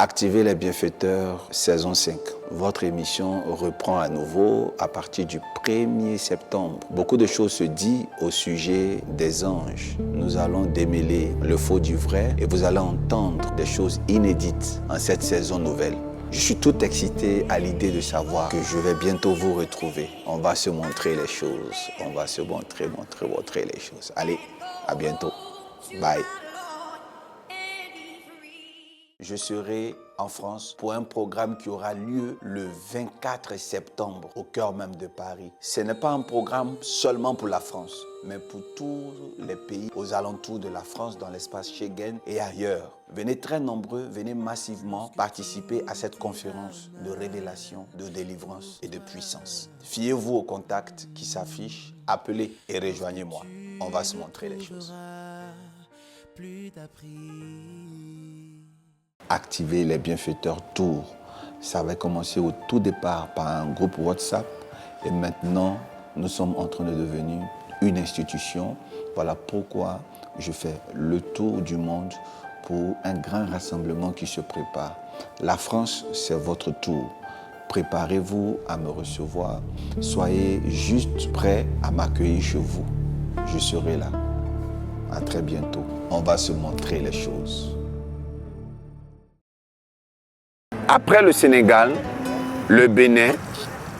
Activez les bienfaiteurs, saison 5. Votre émission reprend à nouveau à partir du 1er septembre. Beaucoup de choses se disent au sujet des anges. Nous allons démêler le faux du vrai et vous allez entendre des choses inédites en cette saison nouvelle. Je suis tout excité à l'idée de savoir que je vais bientôt vous retrouver. On va se montrer les choses. On va se montrer les choses. Allez, à bientôt. Bye. Je serai en France pour un programme qui aura lieu le 24 septembre au cœur même de Paris. Ce n'est pas un programme seulement pour la France, mais pour tous les pays aux alentours de la France, dans l'espace Schengen et ailleurs. Venez très nombreux, venez massivement participer à cette conférence de révélation, de délivrance et de puissance. Fiez-vous aux contacts qui s'affichent, appelez et rejoignez-moi. On va se montrer les choses. Activer les bienfaiteurs tour. Ça va commencer au tout départ par un groupe WhatsApp et maintenant nous sommes en train de devenir une institution. Voilà pourquoi je fais le tour du monde pour un grand rassemblement qui se prépare. La France, c'est votre tour. Préparez-vous à me recevoir. Soyez juste prêts à m'accueillir chez vous. Je serai là. À très bientôt. On va se montrer les choses. Après le Sénégal, le Bénin,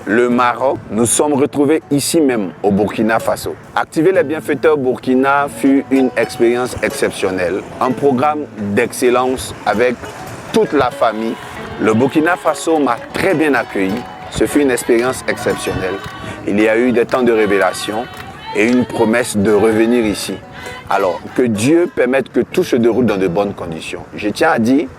le Maroc, nous sommes retrouvés ici même au Burkina Faso. Activer les bienfaiteurs Burkina fut une expérience exceptionnelle, un programme d'excellence avec toute la famille. Le Burkina Faso m'a très bien accueilli. Ce fut une expérience exceptionnelle. Il y a eu des temps de révélation et une promesse de revenir ici. Alors, que Dieu permette que tout se déroule dans de bonnes conditions. Je tiens à dire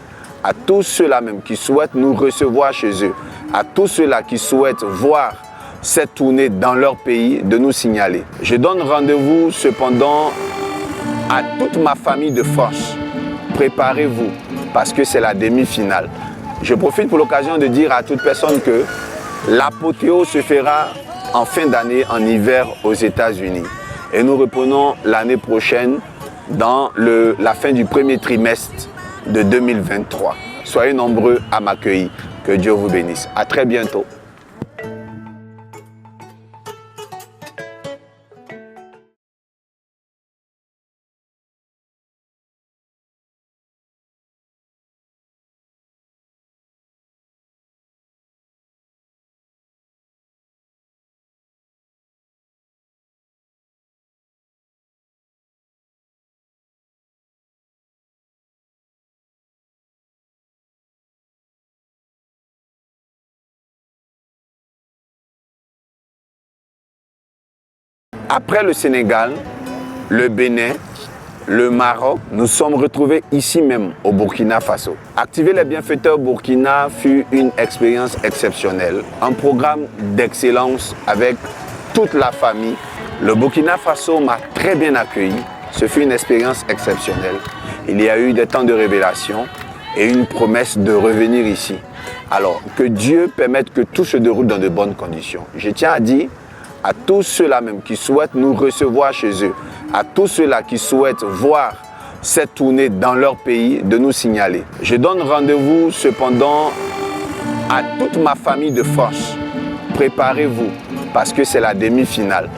à tous ceux-là même qui souhaitent nous recevoir chez eux, à tous ceux-là qui souhaitent voir cette tournée dans leur pays, de nous signaler. Je donne rendez-vous cependant à toute ma famille de France. Préparez-vous parce que c'est la demi-finale. Je profite pour l'occasion de dire à toute personne que l'apothéose se fera en fin d'année, en hiver aux États-Unis. Et nous reprenons l'année prochaine dans la fin du premier trimestre de 2023. Soyez nombreux à m'accueillir. Que Dieu vous bénisse. À très bientôt. Après le Sénégal, le Bénin, le Maroc, nous sommes retrouvés ici même au Burkina Faso. Activer les bienfaiteurs Burkina fut une expérience exceptionnelle, un programme d'excellence avec toute la famille. Le Burkina Faso m'a très bien accueilli. Ce fut une expérience exceptionnelle. Il y a eu des temps de révélation et une promesse de revenir ici. Alors, que Dieu permette que tout se déroule dans de bonnes conditions. Je tiens à dire à tous ceux-là même qui souhaitent nous recevoir chez eux, à tous ceux-là qui souhaitent voir cette tournée dans leur pays, de nous signaler. Je donne rendez-vous cependant à toute ma famille de France. Préparez-vous parce que c'est la demi-finale.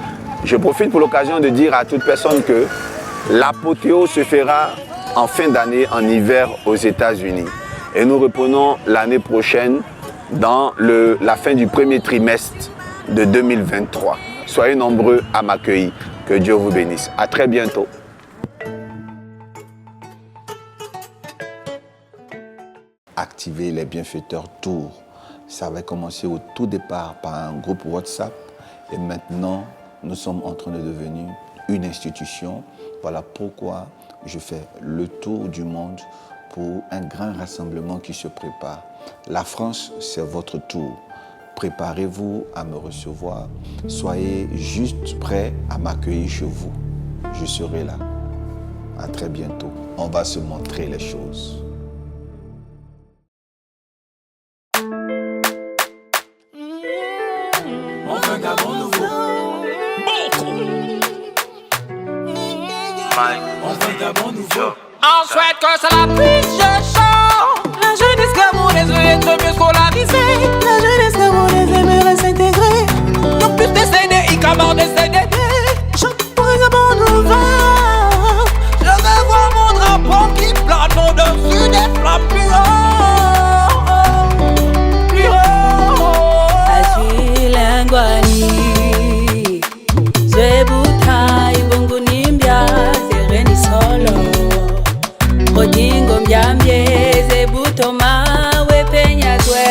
Je profite pour l'occasion de dire à toute personne que l'apothéose se fera en fin d'année, en hiver aux États-Unis. Et nous reprenons l'année prochaine dans la fin du premier trimestre de 2023. Soyez nombreux à m'accueillir. Que Dieu vous bénisse. À très bientôt. Activer les bienfaiteurs tour. Ça va commencer au tout départ par un groupe WhatsApp et maintenant nous sommes en train de devenir une institution. Voilà pourquoi je fais le tour du monde pour un grand rassemblement qui se prépare. La France, c'est votre tour. Préparez-vous à me recevoir. Soyez juste prêts à m'accueillir chez vous. Je serai là. À très bientôt. On va se montrer les choses. On veut d'un bon nouveau. On veut d'un bon nouveau. On souhaite que ça la puisse, je chante. La jeunesse colonisée. La jeunesse gabonaise aimerait s'intégrer. Donc plus de CDI qu'avant des CDD. Chante pour un Gabon nouveau. Je veux voir mon drapeau qui plane au-dessus des flammes plus haut. Plus haut. Achilengwani Zebuta ibungu nimbya Zereni solo Rodingo mbyambye Zebuto mawe penya zwe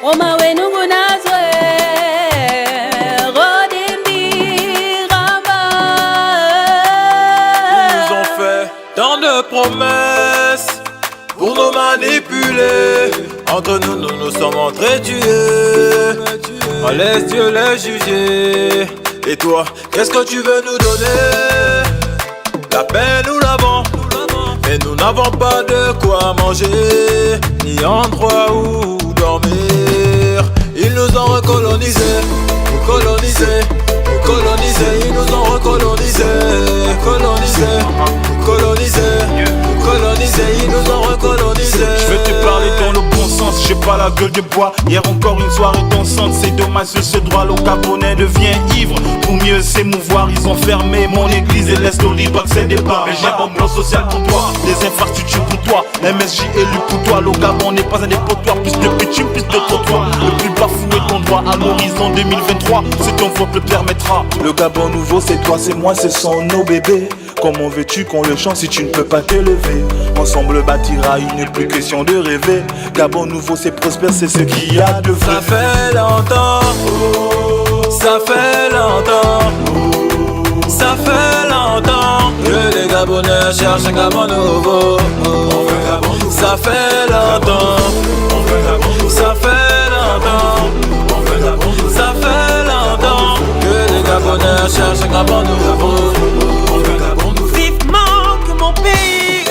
Omawe nungu nazwe Rodimbi ramba. Ils nous ont fait tant de promesses pour nous manipuler. Entre nous, nous nous sommes entretués. On laisse Dieu les juger. Et toi, qu'est-ce que tu veux nous donner? La paix nous l'avons, mais nous n'avons pas de quoi manger, ni endroit où dormir. Ils nous ont recolonisés, nous colonisés, nous colonisés. Ils nous ont recolonisés, colonisés, nous colonisés, nous colonisés. Ils nous ont recolonisés. Je vais te parler dans le bon sens, j'ai pas la gueule de bois. Hier encore une soirée dansante, c'est dommage ce droit. Le Gabonais devient ivre pour mieux s'émouvoir. Ils ont fermé mon église et laissent le libre accès des bars. Mais j'ai un bon plan social pour toi, des infrastructures pour toi, MSJ élu pour toi. Le Gabon n'est pas un dépotoir, plus de bitume, plus de trottoir. Le plus bafoué ton droit à l'horizon 2023, si ton vote le permettra. Le Gabon nouveau, c'est toi, c'est moi, ce sont nos bébés. Comment veux-tu qu'on le chante si tu ne peux pas t'élever? Ensemble bâtira, il n'est plus question de rêver. Gabon nouveau, c'est prospère, c'est ce qu'il y a de vrai. Ça fait longtemps, ça fait longtemps, ça fait longtemps que les Gabonais cherchent un Gabon nouveau. Ça fait longtemps, ça fait longtemps, ça fait longtemps que les Gabonais cherchent un Gabon nouveau. Vivement que mon pays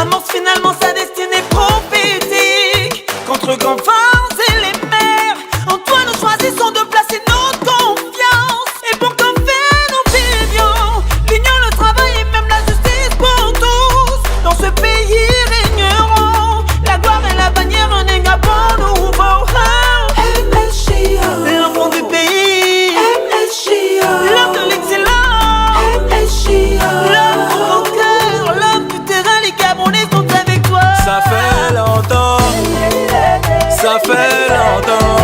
amorce finalement sa destinée prophétique. Contre grands vents et les mers, en toi nous choisissons de placer notre confiance. Et pour qu'en fait nous vivions l'union, le travail et même la justice pour tous. Dans ce pays régneront la gloire et la bannière, un Gabon nouveau. L'enfant du pays, l'homme de l'excellence, l'homme au cœur, l'homme du terrain, les Gabonais sont avec toi. Ça fait longtemps, ça fait longtemps,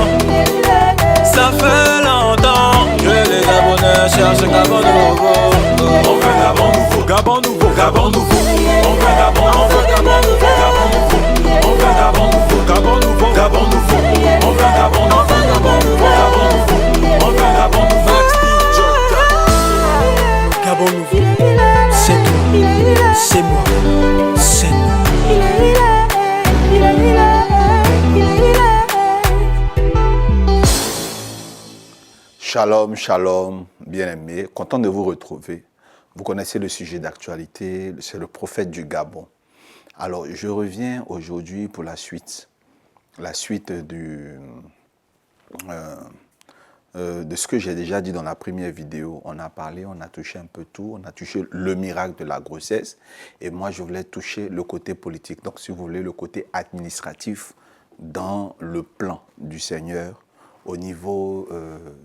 ça fait longtemps que les Gabonais cherchent un Gabon nouveau. On veut Gabon nouveau, Gabon nouveau, Gabon nouveau. On veut Gabon, on veut Gabon nouveau, Gabon nouveau. On veut Gabon nouveau, Gabon nouveau, Gabon nouveau. On veut Gabon, on veut Gabon nouveau, Gabon nouveau. On veut Gabon nouveau. Gabon nouveau, c'est toi, c'est moi, c'est nous. Shalom, shalom, bien-aimés, content de vous retrouver. Vous connaissez le sujet d'actualité, c'est le prophète du Gabon. Alors, je reviens aujourd'hui pour la suite de ce que j'ai déjà dit dans la première vidéo. On a parlé, on a touché un peu tout, on a touché le miracle de la grossesse. Et moi, je voulais toucher le côté politique, donc si vous voulez, le côté administratif dans le plan du Seigneur au niveau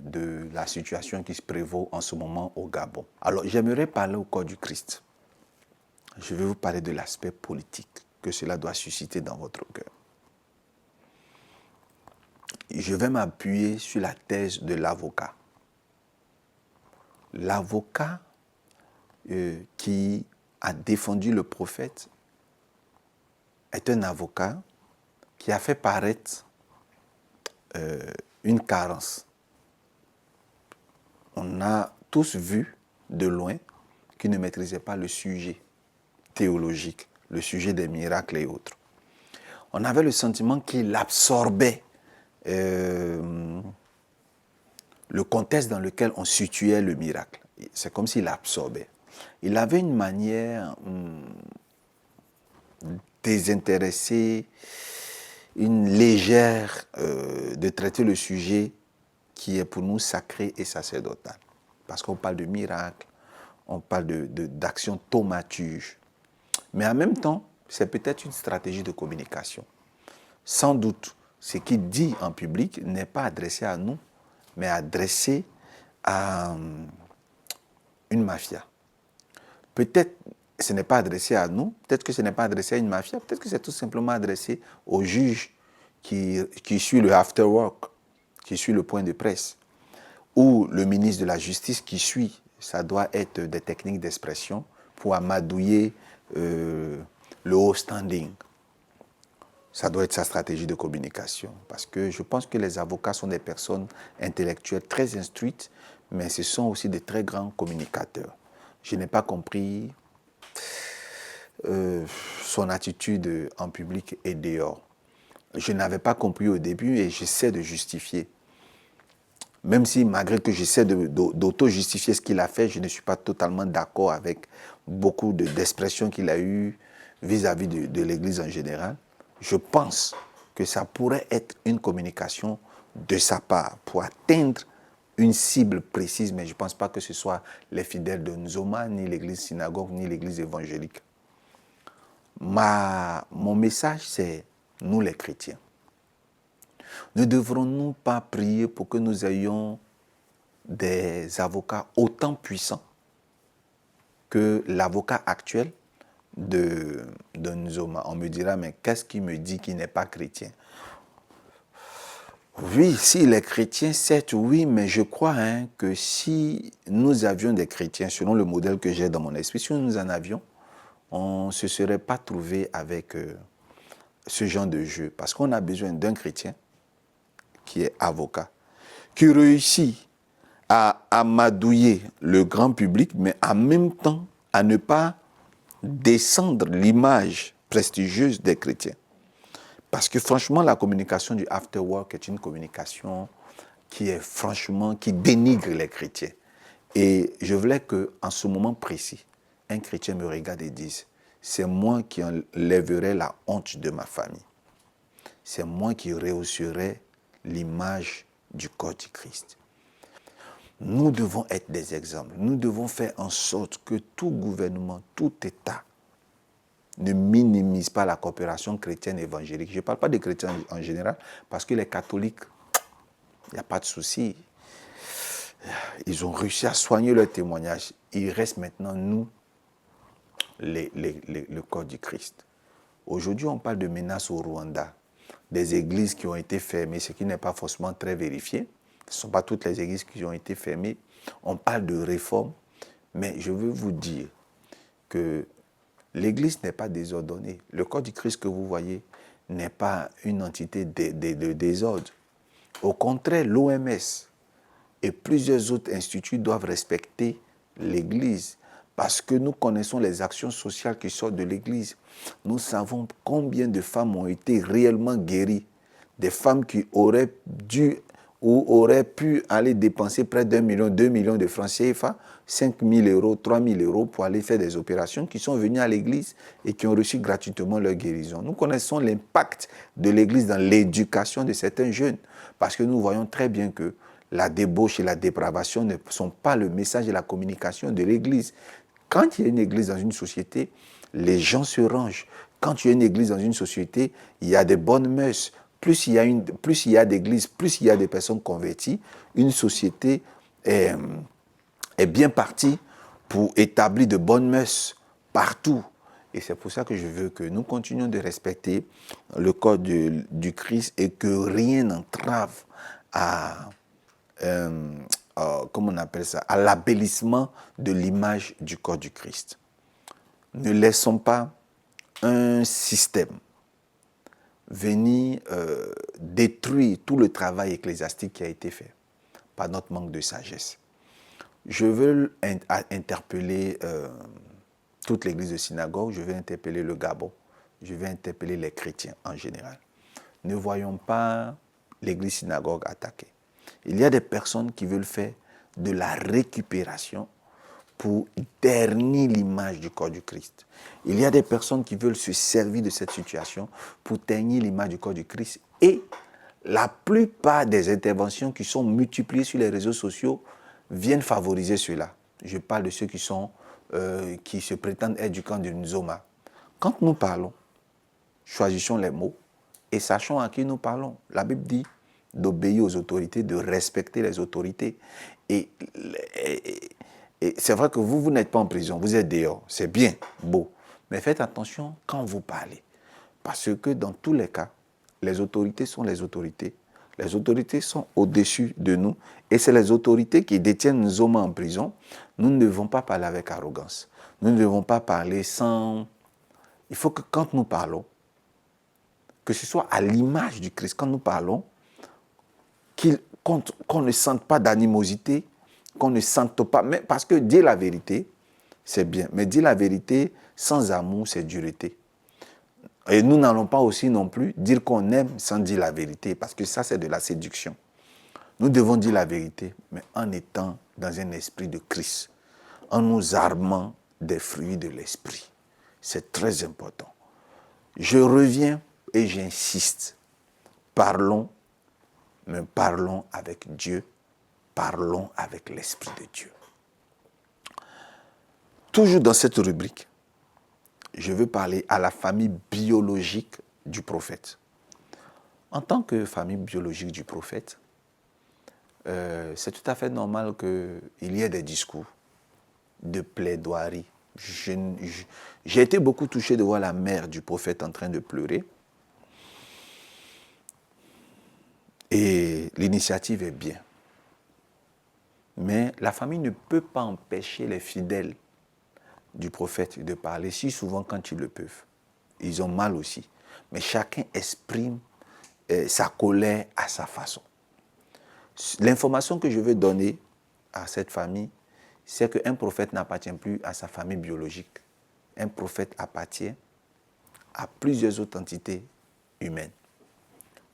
de la situation qui se prévaut en ce moment au Gabon. Alors, j'aimerais parler au corps du Christ. Je vais vous parler de l'aspect politique que cela doit susciter dans votre cœur. Je vais m'appuyer sur la thèse de l'avocat. L'avocat qui a défendu le prophète est un avocat qui a fait paraître une carence. On a tous vu de loin qu'il ne maîtrisait pas le sujet théologique, le sujet des miracles et autres. On avait le sentiment qu'il absorbait le contexte dans lequel on situait le miracle. C'est comme s'il absorbait. Il avait une manière désintéressée, une légère de traiter le sujet qui est pour nous sacré et sacerdotal. Parce qu'on parle de miracle, on parle d'action thaumaturge. Mais en même temps, c'est peut-être une stratégie de communication. Sans doute, ce qu'il dit en public n'est pas adressé à nous, mais adressé à une mafia. Peut-être ce n'est pas adressé à nous, peut-être que ce n'est pas adressé à une mafia, peut-être que c'est tout simplement adressé au juge qui suit le after work, qui suit le point de presse, ou le ministre de la Justice qui suit. Ça doit être des techniques d'expression pour amadouiller le haut standing. Ça doit être sa stratégie de communication. Parce que je pense que les avocats sont des personnes intellectuelles très instruites, mais ce sont aussi des très grands communicateurs. Je n'ai pas compris son attitude en public et dehors. Je n'avais pas compris au début et j'essaie de justifier. Même si, malgré que j'essaie d'auto-justifier ce qu'il a fait, je ne suis pas totalement d'accord avec beaucoup d'expressions qu'il a eues vis-à-vis de l'Église en général. Je pense que ça pourrait être une communication de sa part pour atteindre une cible précise, mais je ne pense pas que ce soit les fidèles de Nzoma, ni l'Église synagogue, ni l'Église évangélique. Mon message, c'est nous les chrétiens. Ne devrons-nous pas prier pour que nous ayons des avocats autant puissants que l'avocat actuel de Nzoma? On me dira, mais qu'est-ce qui me dit qu'il n'est pas chrétien? Oui, s'il est chrétien, certes, oui, mais je crois que si nous avions des chrétiens, selon le modèle que j'ai dans mon esprit, si nous en avions, on ne se serait pas trouvé avec ce genre de jeu. Parce qu'on a besoin d'un chrétien qui est avocat, qui réussit à amadouiller le grand public, mais en même temps à ne pas descendre l'image prestigieuse des chrétiens. Parce que franchement, la communication du after work est une communication qui dénigre les chrétiens. Et je voulais qu'en ce moment précis, un chrétien me regarde et dise, c'est moi qui enlèverai la honte de ma famille. C'est moi qui rehausserai l'image du corps du Christ. Nous devons être des exemples. Nous devons faire en sorte que tout gouvernement, tout État ne minimise pas la coopération chrétienne évangélique. Je ne parle pas des chrétiens en général, parce que les catholiques, il n'y a pas de souci. Ils ont réussi à soigner leur témoignage. Il reste maintenant, nous, le corps du Christ. Aujourd'hui, on parle de menaces au Rwanda, des églises qui ont été fermées, ce qui n'est pas forcément très vérifié. Ce ne sont pas toutes les églises qui ont été fermées. On parle de réforme, mais je veux vous dire que l'Église n'est pas désordonnée. Le corps du Christ que vous voyez n'est pas une entité de désordre. Au contraire, l'OMS et plusieurs autres instituts doivent respecter l'Église parce que nous connaissons les actions sociales qui sortent de l'Église. Nous savons combien de femmes ont été réellement guéries. Des femmes qui auraient dû ou auraient pu aller dépenser près d'1 million, 2 millions de francs CFA, 5 000 euros, 3 000 euros pour aller faire des opérations, qui sont venues à l'église et qui ont reçu gratuitement leur guérison. Nous connaissons l'impact de l'église dans l'éducation de certains jeunes, parce que nous voyons très bien que la débauche et la dépravation ne sont pas le message et la communication de l'église. Quand il y a une église dans une société, les gens se rangent. Quand il y a une église dans une société, il y a des bonnes mœurs. Plus il y a d'églises, plus il y a des personnes converties, une société est bien partie pour établir de bonnes mœurs partout. Et c'est pour ça que je veux que nous continuions de respecter le corps du Christ et que rien n'entrave à l'abellissement de l'image du corps du Christ. Ne laissons pas un système venir détruire tout le travail ecclésiastique qui a été fait par notre manque de sagesse. Je veux interpeller toute l'église de synagogue, je veux interpeller le Gabon, je veux interpeller les chrétiens en général. Ne voyons pas l'église synagogue attaquée. Il y a des personnes qui veulent faire de la récupération pour ternir l'image du corps du Christ. Il y a des personnes qui veulent se servir de cette situation pour ternir l'image du corps du Christ. Et la plupart des interventions qui sont multipliées sur les réseaux sociaux viennent favoriser cela. Je parle de ceux qui se prétendent être du camp de Nzoma. Quand nous parlons, choisissons les mots, et sachons à qui nous parlons. La Bible dit d'obéir aux autorités, de respecter les autorités. Et c'est vrai que vous n'êtes pas en prison, vous êtes dehors. C'est bien, beau. Mais faites attention quand vous parlez. Parce que dans tous les cas, les autorités sont les autorités. Les autorités sont au-dessus de nous. Et c'est les autorités qui détiennent nos hommes en prison. Nous ne devons pas parler avec arrogance. Nous ne devons pas parler sans... Il faut que quand nous parlons, que ce soit à l'image du Christ, quand nous parlons, qu'on ne sente pas d'animosité, qu'on ne sente pas... Mais parce que dire la vérité, c'est bien. Mais dire la vérité sans amour, c'est dureté. Et nous n'allons pas aussi non plus dire qu'on aime sans dire la vérité, parce que ça, c'est de la séduction. Nous devons dire la vérité, mais en étant dans un esprit de Christ, en nous armant des fruits de l'esprit. C'est très important. Je reviens et j'insiste. Parlons, mais parlons avec Dieu, parlons avec l'Esprit de Dieu. Toujours dans cette rubrique, je veux parler à la famille biologique du prophète. En tant que famille biologique du prophète, c'est tout à fait normal qu'il y ait des discours de plaidoirie. J'ai été beaucoup touché de voir la mère du prophète en train de pleurer. Et l'initiative est bien. Mais la famille ne peut pas empêcher les fidèles du prophète de parler si souvent quand ils le peuvent. Ils ont mal aussi. Mais chacun exprime sa colère à sa façon. L'information que je veux donner à cette famille, c'est qu'un prophète n'appartient plus à sa famille biologique. Un prophète appartient à plusieurs autres entités humaines.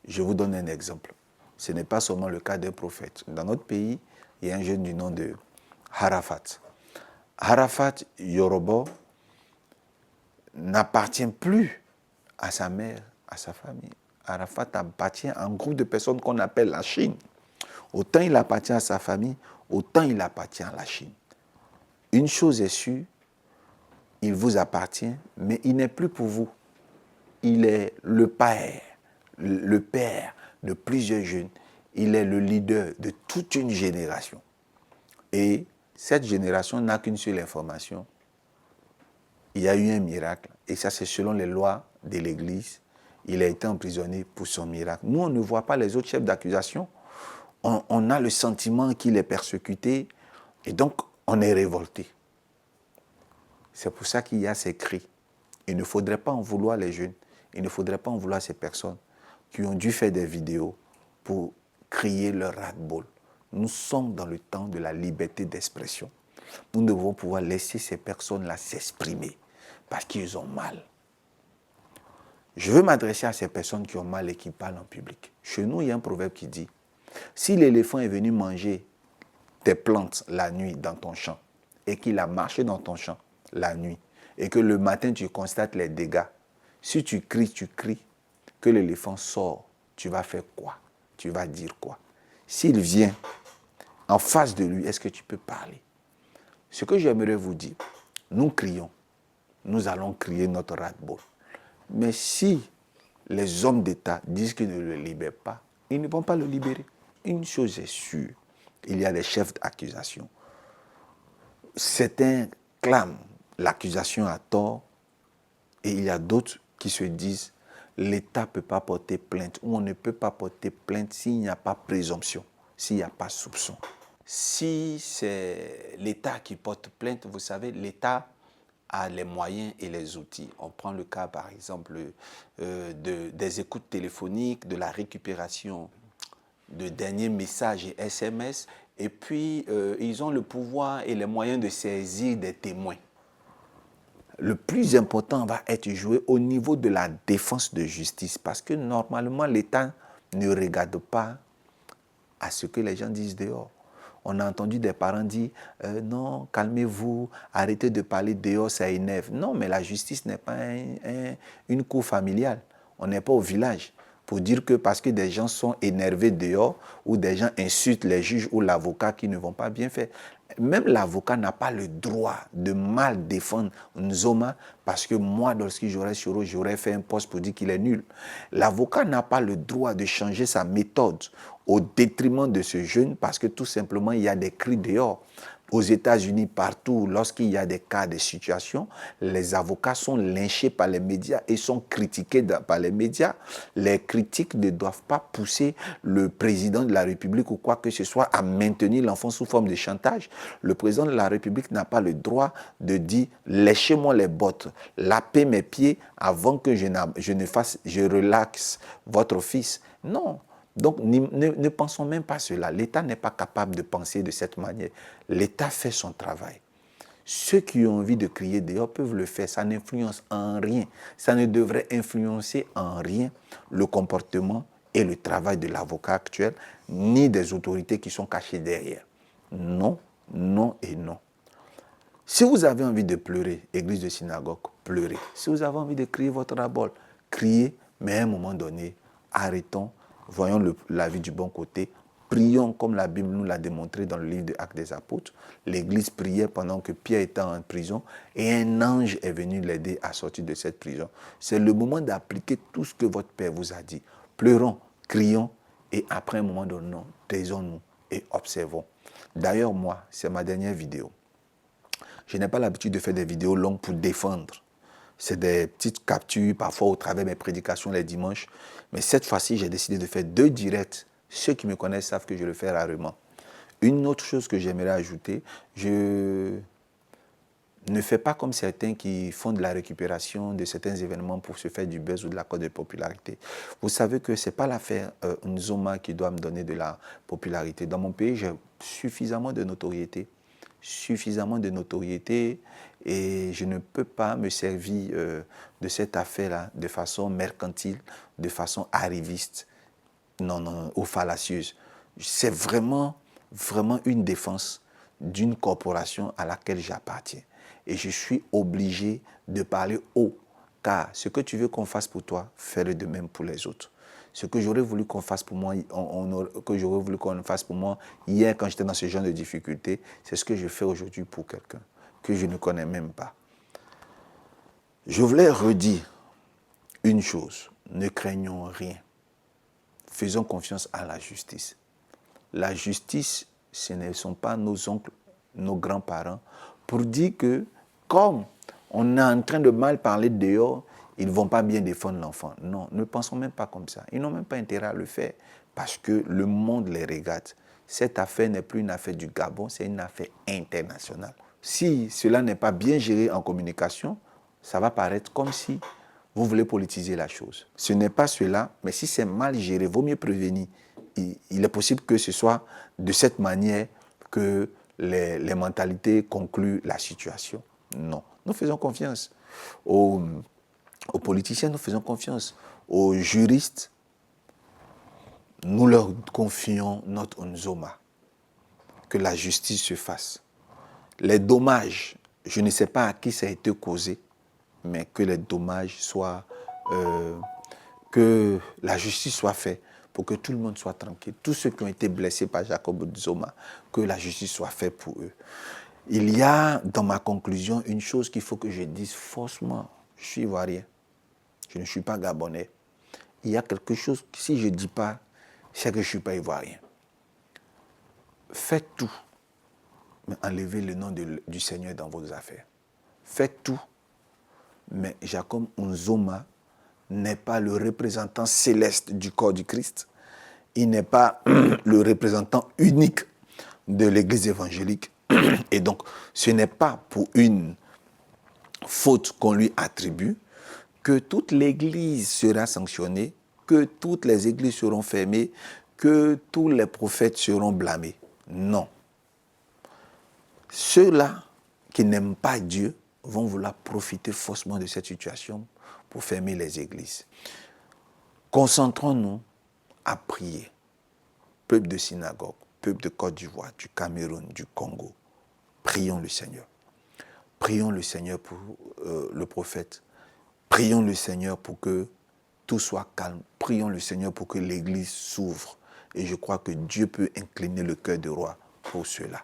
Je vous donne un exemple. Ce n'est pas seulement le cas d'un prophète. Dans notre pays, il y a un jeune du nom de Arafat. Arafat Yorobo n'appartient plus à sa mère, à sa famille. Arafat appartient à un groupe de personnes qu'on appelle la Chine. Autant il appartient à sa famille, autant il appartient à la Chine. Une chose est sûre, il vous appartient, mais il n'est plus pour vous. Il est le père de plusieurs jeunes. Il est le leader de toute une génération. Et cette génération n'a qu'une seule information. Il y a eu un miracle, et ça c'est selon les lois de l'Église. Il a été emprisonné pour son miracle. Nous, on ne voit pas les autres chefs d'accusation. On a le sentiment qu'il est persécuté, et donc on est révolté. C'est pour ça qu'il y a ces cris. Il ne faudrait pas en vouloir les jeunes. Il ne faudrait pas en vouloir ces personnes qui ont dû faire des vidéos pour crier leur ras-le-bol. Nous sommes dans le temps de la liberté d'expression. Nous devons pouvoir laisser ces personnes-là s'exprimer parce qu'ils ont mal. Je veux m'adresser à ces personnes qui ont mal et qui parlent en public. Chez nous, il y a un proverbe qui dit « Si l'éléphant est venu manger tes plantes la nuit dans ton champ et qu'il a marché dans ton champ la nuit et que le matin tu constates les dégâts, si tu cries, que l'éléphant sort, tu vas faire quoi? Tu vas dire quoi? S'il vient en face de lui, est-ce que tu peux parler? Ce que j'aimerais vous dire, nous crions, nous allons crier notre ras-le-bol. Mais si les hommes d'État disent qu'ils ne le libèrent pas, ils ne vont pas le libérer. Une chose est sûre, il y a des chefs d'accusation. Certains clament l'accusation à tort et il y a d'autres qui se disent l'État ne peut pas porter plainte ou on ne peut pas porter plainte s'il n'y a pas présomption, s'il n'y a pas soupçon. Si c'est l'État qui porte plainte, vous savez, l'État a les moyens et les outils. On prend le cas, par exemple, des écoutes téléphoniques, de la récupération de derniers messages et SMS, et puis ils ont le pouvoir et les moyens de saisir des témoins. Le plus important va être joué au niveau de la défense de justice, parce que normalement, l'État ne regarde pas à ce que les gens disent dehors. On a entendu des parents dire « Non, calmez-vous, arrêtez de parler dehors, ça énerve. » Non, mais la justice n'est pas une cour familiale. On n'est pas au village. pour dire que parce que des gens sont énervés dehors ou des gens insultent les juges ou l'avocat qui ne vont pas bien faire. Même l'avocat n'a pas le droit de mal défendre Nzoma parce que moi, lorsque j'aurais Soro, j'aurais fait un poste pour dire qu'il est nul. L'avocat n'a pas le droit de changer sa méthode au détriment de ce jeune parce que tout simplement, il y a des cris dehors. Aux États-Unis, partout, lorsqu'il y a des cas, des situations, les avocats sont lynchés par les médias et sont critiqués par les médias. Les critiques ne doivent pas pousser le président de la République ou quoi que ce soit à maintenir l'enfant sous forme de chantage. Le président de la République n'a pas le droit de dire « léchez-moi les bottes, lapez mes pieds avant que je relaxe votre fils ». Non. Donc, ne pensons même pas cela. L'État n'est pas capable de penser de cette manière. L'État fait son travail. Ceux qui ont envie de crier dehors peuvent le faire. Ça n'influence en rien. Ça ne devrait influencer en rien le comportement et le travail de l'avocat actuel, ni des autorités qui sont cachées derrière. Non, non et non. Si vous avez envie de pleurer, église de synagogue, pleurez. Si vous avez envie de crier votre ras-bol, criez, mais à un moment donné, arrêtons. Voyons la vie du bon côté. Prions comme la Bible nous l'a démontré dans le livre des Actes des Apôtres. L'Église priait pendant que Pierre était en prison et un ange est venu l'aider à sortir de cette prison. C'est le moment d'appliquer tout ce que votre Père vous a dit. Pleurons, crions et après un moment donné, taisons-nous et observons. D'ailleurs, moi, c'est ma dernière vidéo. Je n'ai pas l'habitude de faire des vidéos longues pour défendre. C'est des petites captures, parfois au travers de mes prédications les dimanches. Mais cette fois-ci, j'ai décidé de faire 2 directs. Ceux qui me connaissent savent que je le fais rarement. Une autre chose que j'aimerais ajouter, je ne fais pas comme certains qui font de la récupération de certains événements pour se faire du buzz ou de la cote de popularité. Vous savez que ce n'est pas l'affaire Nzoma qui doit me donner de la popularité. Dans mon pays, j'ai suffisamment de notoriété. Et je ne peux pas me servir de cette affaire-là de façon mercantile, de façon arriviste, non, ou fallacieuse. C'est vraiment une défense d'une corporation à laquelle j'appartiens. Et je suis obligé de parler haut, car ce que tu veux qu'on fasse pour toi, fais-le de même pour les autres. Ce que j'aurais voulu qu'on fasse pour moi, qu'on fasse pour moi hier quand j'étais dans ce genre de difficultés, c'est ce que je fais aujourd'hui pour quelqu'un que je ne connais même pas. Je voulais redire une chose, ne craignons rien. Faisons confiance à la justice. La justice, ce ne sont pas nos oncles, nos grands-parents, pour dire que comme on est en train de mal parler dehors, ils ne vont pas bien défendre l'enfant. Non, ne pensons même pas comme ça. Ils n'ont même pas intérêt à le faire parce que le monde les regarde. Cette affaire n'est plus une affaire du Gabon, c'est une affaire internationale. Si cela n'est pas bien géré en communication, ça va paraître comme si vous voulez politiser la chose. Ce n'est pas cela, mais si c'est mal géré, il vaut mieux prévenir. Il est possible que ce soit de cette manière que les mentalités concluent la situation. Non, nous faisons confiance aux politiciens, nous faisons confiance. Aux juristes, nous leur confions notre Nzoma. Que la justice se fasse. Les dommages, je ne sais pas à qui ça a été causé, mais que les dommages soient... que la justice soit faite pour que tout le monde soit tranquille. Tous ceux qui ont été blessés par Jacob Nzoma, que la justice soit faite pour eux. Il y a dans ma conclusion une chose qu'il faut que je dise faussement. Je suis ivoirien. Je ne suis pas gabonais. Il y a quelque chose, si je ne dis pas, c'est que je ne suis pas ivoirien. Faites tout, mais enlevez le nom du Seigneur dans vos affaires. Faites tout, mais Jacob Nzoma n'est pas le représentant céleste du corps du Christ. Il n'est pas le représentant unique de l'Église évangélique. Et donc, ce n'est pas pour une faute qu'on lui attribue que toute l'Église sera sanctionnée, que toutes les églises seront fermées, que tous les prophètes seront blâmés. Non. Ceux-là qui n'aiment pas Dieu vont vouloir profiter faussement de cette situation pour fermer les églises. Concentrons-nous à prier. Peuple de synagogue, peuple de Côte d'Ivoire, du Cameroun, du Congo. Prions le Seigneur. Prions le Seigneur pour le prophète. Prions le Seigneur pour que tout soit calme. Prions le Seigneur pour que l'église s'ouvre. Et je crois que Dieu peut incliner le cœur du roi pour cela.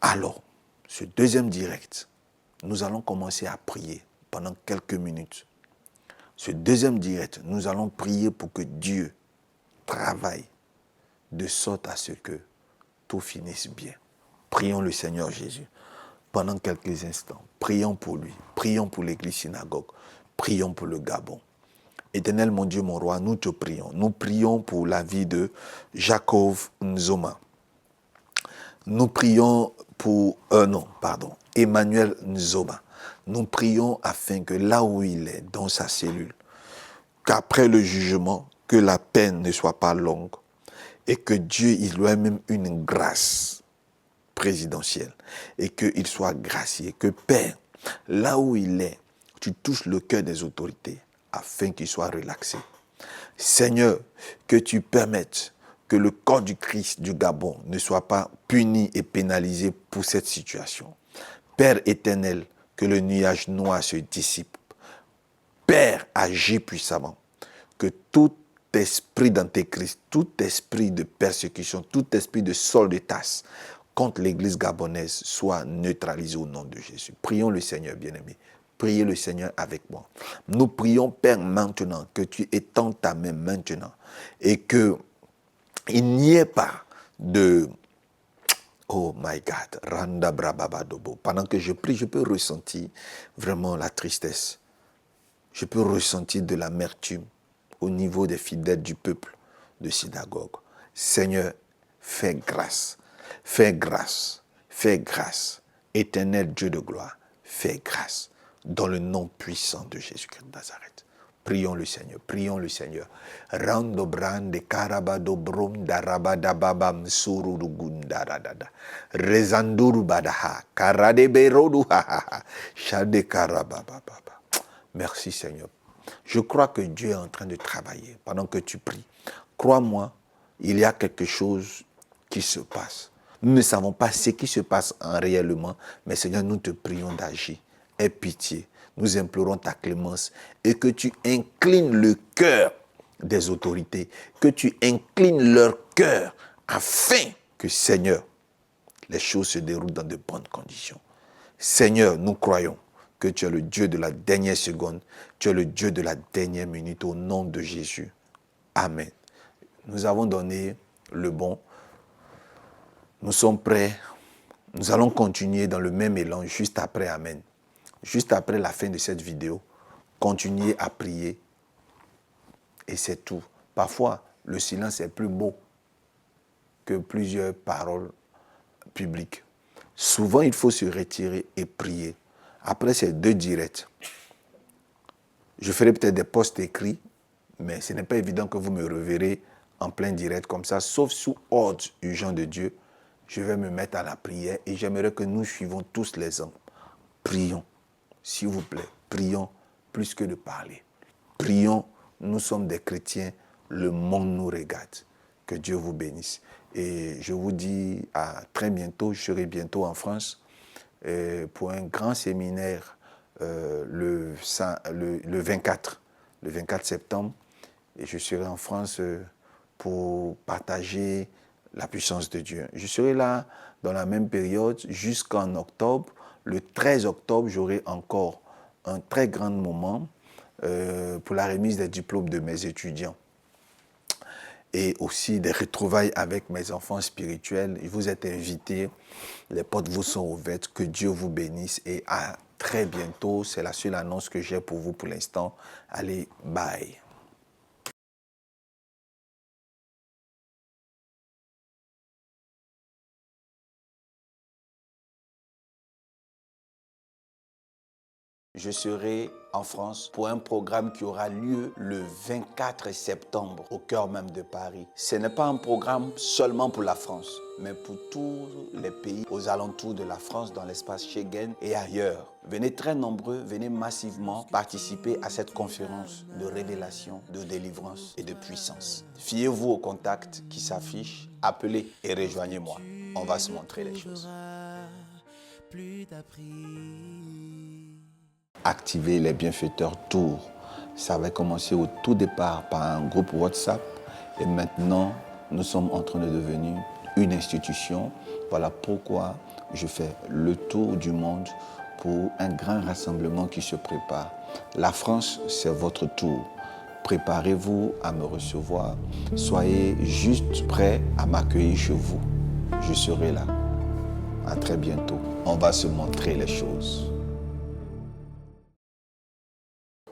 Alors, ce deuxième direct, nous allons commencer à prier pendant quelques minutes. Ce deuxième direct, nous allons prier pour que Dieu travaille de sorte à ce que tout finisse bien. Prions le Seigneur Jésus pendant quelques instants. Prions pour lui. Prions pour l'église synagogue. Prions pour le Gabon. Éternel mon Dieu, mon roi, nous te prions. Nous prions pour la vie de Jacob Nzoma. Nous prions pour, Emmanuel Nzoma. Nous prions afin que là où il est, dans sa cellule, qu'après le jugement, que la peine ne soit pas longue et que Dieu, il lui ait même une grâce présidentielle et qu'il soit gracié. Que Père, là où il est, tu touches le cœur des autorités afin qu'il soit relaxé. Seigneur, que tu permettes que le corps du Christ du Gabon ne soit pas puni et pénalisé pour cette situation. Père éternel, que le nuage noir se dissipe. Père, agis puissamment. Que tout esprit d'antéchrist, tout esprit de persécution, tout esprit de soldatas contre l'église gabonaise soit neutralisé au nom de Jésus. Prions le Seigneur, bien-aimé. Priez le Seigneur avec moi. Nous prions, Père, maintenant, que tu étends ta main maintenant et que il n'y ait pas de... Oh my God, Randa Brababadobo. Pendant que je prie, je peux ressentir vraiment la tristesse. Je peux ressentir de l'amertume au niveau des fidèles du peuple de synagogue. Seigneur, fais grâce. Fais grâce. Fais grâce. Éternel Dieu de gloire, fais grâce. Dans le nom puissant de Jésus-Christ de Nazareth. Prions le Seigneur, prions le Seigneur. Rando brande karabado brom darabada babam surugundaradada. Rezanduru badaha karade berodu ha shade karabababa. Merci Seigneur. Je crois que Dieu est en train de travailler pendant que tu pries. Crois-moi, il y a quelque chose qui se passe. Nous ne savons pas ce qui se passe réellement, mais Seigneur, nous te prions d'agir. Aie pitié. Nous implorons ta clémence et que tu inclines le cœur des autorités, que tu inclines leur cœur afin que, Seigneur, les choses se déroulent dans de bonnes conditions. Seigneur, nous croyons que tu es le Dieu de la dernière seconde, tu es le Dieu de la dernière minute au nom de Jésus. Amen. Nous avons donné le bon. Nous sommes prêts. Nous allons continuer dans le même élan juste après Amen. Juste après la fin de cette vidéo, continuez à prier et c'est tout. Parfois, le silence est plus beau que plusieurs paroles publiques. Souvent, il faut se retirer et prier. Après ces deux directs, je ferai peut-être des posts écrits, mais ce n'est pas évident que vous me reverrez en plein direct comme ça, sauf sous ordre urgent de Dieu. Je vais me mettre à la prière et j'aimerais que nous suivons tous les hommes. Prions. S'il vous plaît, prions plus que de parler. Prions, nous sommes des chrétiens, le monde nous regarde. Que Dieu vous bénisse. Et je vous dis à très bientôt, je serai bientôt en France pour un grand séminaire le 24 septembre. Et je serai en France pour partager la puissance de Dieu. Je serai là dans la même période jusqu'en octobre. Le 13 octobre, j'aurai encore un très grand moment pour la remise des diplômes de mes étudiants et aussi des retrouvailles avec mes enfants spirituels. Vous êtes invités, les portes vous sont ouvertes, que Dieu vous bénisse et à très bientôt. C'est la seule annonce que j'ai pour vous pour l'instant. Allez, bye. Je serai en France pour un programme qui aura lieu le 24 septembre au cœur même de Paris. Ce n'est pas un programme seulement pour la France, mais pour tous les pays aux alentours de la France, dans l'espace Schengen et ailleurs. Venez très nombreux, venez massivement participer à cette conférence de révélation, de délivrance et de puissance. Fiez-vous au contact qui s'affiche, appelez et rejoignez-moi. On va se montrer les choses. Activez les bienfaiteurs tours. Ça avait commencé au tout départ par un groupe WhatsApp et maintenant nous sommes en train de devenir une institution. Voilà pourquoi je fais le tour du monde pour un grand rassemblement qui se prépare. La France, c'est votre tour. Préparez-vous à me recevoir. Soyez juste prêts à m'accueillir chez vous. Je serai là. À très bientôt. On va se montrer les choses.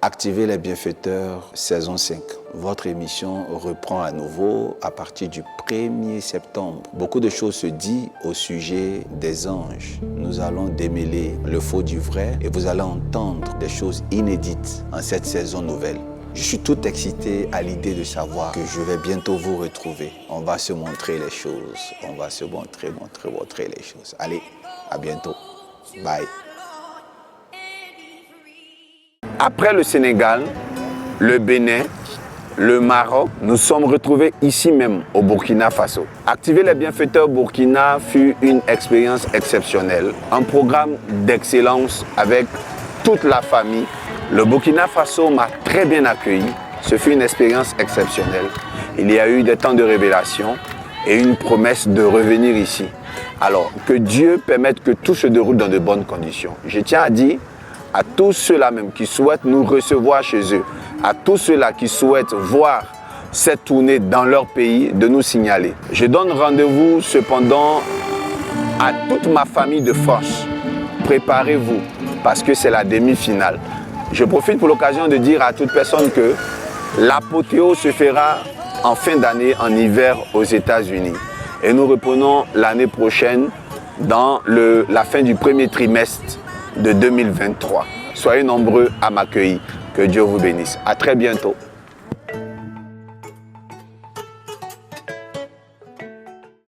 Activez les bienfaiteurs, saison 5. Votre émission reprend à nouveau à partir du 1er septembre. Beaucoup de choses se disent au sujet des anges. Nous allons démêler le faux du vrai et vous allez entendre des choses inédites en cette saison nouvelle. Je suis tout excité à l'idée de savoir que je vais bientôt vous retrouver. On va se montrer les choses. On va se montrer les choses. Allez, à bientôt. Bye. Après le Sénégal, le Bénin, le Maroc, nous sommes retrouvés ici même au Burkina Faso. Activer les bienfaiteurs Burkina fut une expérience exceptionnelle. Un programme d'excellence avec toute la famille. Le Burkina Faso m'a très bien accueilli. Ce fut une expérience exceptionnelle. Il y a eu des temps de révélation et une promesse de revenir ici. Alors, que Dieu permette que tout se déroule dans de bonnes conditions. Je tiens à dire à tous ceux-là même qui souhaitent nous recevoir chez eux, à tous ceux-là qui souhaitent voir cette tournée dans leur pays, de nous signaler. Je donne rendez-vous cependant à toute ma famille de France. Préparez-vous parce que c'est la demi-finale. Je profite pour l'occasion de dire à toute personne que l'apothéose se fera en fin d'année, en hiver aux États-Unis. Et nous reprenons l'année prochaine dans la fin du premier trimestre de 2023. Soyez nombreux à m'accueillir. Que Dieu vous bénisse. À très bientôt.